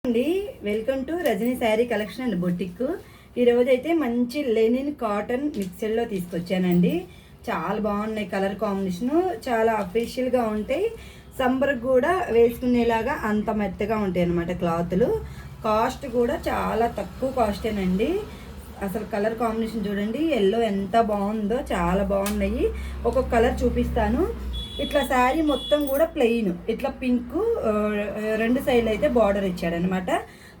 అండి welcome to Rajani sari collection and boutique. ఈరోజు అయితే మంచి లెనిన్ కాటన్ మిక్సర్లో తీసుకొచ్చానండి. చాలా బాగున్నాయి, కలర్ కాంబినేషను చాలా అఫీషియల్గా ఉంటాయి. సంబర్కి కూడా వేసుకునేలాగా అంత మెత్తగా ఉంటాయి అన్నమాట క్లాతులు. కాస్ట్ కూడా చాలా తక్కువ కాస్టేనండి. అసలు కలర్ కాంబినేషన్ చూడండి, ఎల్లో ఎంత బాగుందో, చాలా బాగున్నాయి. ఒక్కొక్క కలర్ చూపిస్తాను. ఇట్లా శారీ మొత్తం కూడా ప్లెయిన్, ఇట్లా పింక్ రెండు సైడ్లు అయితే బార్డర్ ఇచ్చాడనమాట.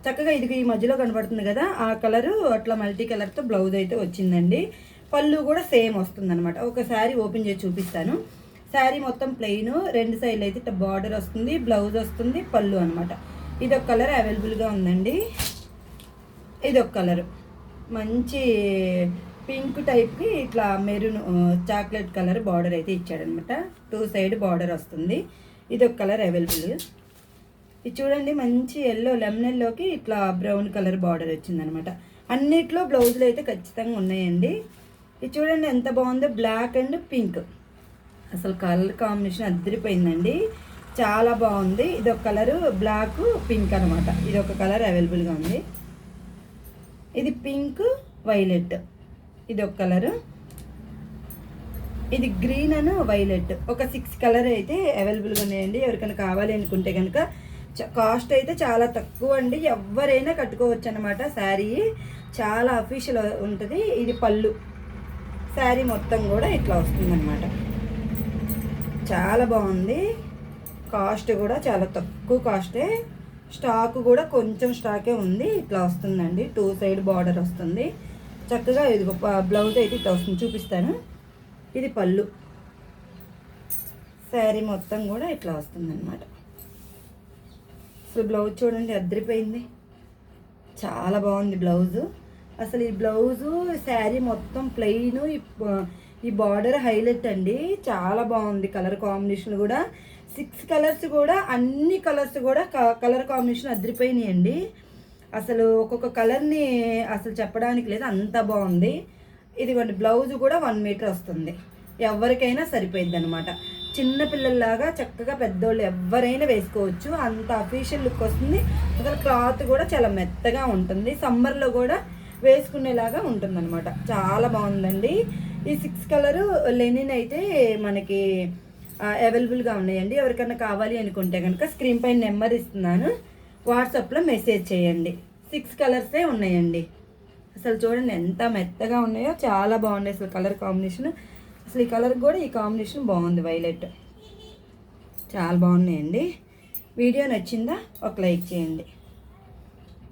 చక్కగా ఇది ఈ మధ్యలో కనబడుతుంది కదా, ఆ కలరు అట్లా మల్టీ కలర్తో బ్లౌజ్ అయితే వచ్చిందండి. పళ్ళు కూడా సేమ్ వస్తుంది అనమాట. ఒక శారీ ఓపెన్ చేసి చూపిస్తాను. శారీ మొత్తం ప్లెయిన్, రెండు సైడ్లు అయితే ఇట్లా బార్డర్ వస్తుంది, బ్లౌజ్ వస్తుంది, పళ్ళు అనమాట. ఇదొక కలర్ అవైలబుల్గా ఉందండి. ఇదొక కలరు మంచి పింక్ టైప్కి ఇట్లా మెరూన్ చాక్లెట్ కలర్ బార్డర్ అయితే ఇచ్చాడనమాట. టూ సైడ్ బార్డర్ వస్తుంది. ఇది ఒక కలర్ అవైలబుల్. ఇది చూడండి, మంచి ఎల్లో లెమన్ ఎల్లోకి ఇట్లా బ్రౌన్ కలర్ బార్డర్ వచ్చిందనమాట. అన్నిట్లో బ్లౌజులు అయితే ఖచ్చితంగా ఉన్నాయండి. ఇది చూడండి ఎంత బాగుందో, బ్లాక్ అండ్ పింక్. అసలు కలర్ కాంబినేషన్ అదిరిపోయిందండి, చాలా బాగుంది. ఇది ఒక కలరు బ్లాక్ పింక్ అనమాట. ఇది ఒక కలర్ అవైలబుల్గా ఉంది. ఇది పింక్ వైలెట్, ఇది ఒక కలరు. ఇది గ్రీన్ అండ్ వైలెట్. ఒక 6 కలర్ అయితే అవైలబుల్గా ఉన్నాయండి. ఎవరికైనా కావాలి అనుకుంటే కనుక కాస్ట్ అయితే చాలా తక్కువ అండి, ఎవరైనా కట్టుకోవచ్చు అనమాట. శారీ చాలా అఫీషియల్ ఉంటుంది. ఇది పళ్ళు, శారీ మొత్తం కూడా ఇట్లా వస్తుందన్నమాట. చాలా బాగుంది. కాస్ట్ కూడా చాలా తక్కువ కాస్టే. స్టాక్ కూడా కొంచెం స్టాకే ఉంది. ఇట్లా వస్తుందండి, టూ సైడ్ బార్డర్ వస్తుంది. చక్కగా ఇది బ్లౌజ్ అయితే ఇట్లా వస్తుంది, చూపిస్తాను. ఇది పళ్ళు, శారీ మొత్తం కూడా ఇట్లా వస్తుంది అనమాట. అసలు బ్లౌజ్ చూడండి, అద్దరిపోయింది, చాలా బాగుంది బ్లౌజు. అసలు ఈ బ్లౌజు శారీ మొత్తం ప్లెయిన్, ఈ బార్డర్ హైలైట్ అండి, చాలా బాగుంది. కలర్ కాంబినేషన్ కూడా 6 కలర్స్ కూడా, అన్ని కలర్స్ కూడా కలర్ కాంబినేషన్ అద్దరిపోయినాయి అండి. అసలు ఒక్కొక్క కలర్ని అసలు చెప్పడానికి లేదు, అంత బాగుంది. ఇదిగోండి బ్లౌజ్ కూడా 1 మీటర్ వస్తుంది. ఎవరికైనా సరిపోయింది అనమాట. చిన్నపిల్లల్లాగా చక్కగా పెద్దోళ్ళు ఎవరైనా వేసుకోవచ్చు, అంత అఫీషియల్ లుక్ వస్తుంది. అసలు క్లాత్ కూడా చాలా మెత్తగా ఉంటుంది, సమ్మర్లో కూడా వేసుకునేలాగా ఉంటుందన్నమాట. చాలా బాగుందండి. ఈ 6 కలరు లెనిన్ అయితే మనకి అవైలబుల్గా ఉన్నాయండి. ఎవరికైనా కావాలి అనుకుంటే కనుక స్క్రీన్ పైన నెంబర్ ఇస్తున్నాను, వాట్సాప్లో మెసేజ్ చేయండి. 6 కలర్సే ఉన్నాయండి. అసలు చూడండి ఎంత మెత్తగా ఉన్నాయో, చాలా బాగున్నాయి అసలు కలర్ కాంబినేషన్. అసలు ఈ కలర్ కూడా ఈ కాంబినేషన్ బాగుంది, వైలెట్. చాలా బాగున్నాయండి. వీడియో నచ్చిందా? ఒక లైక్ చేయండి.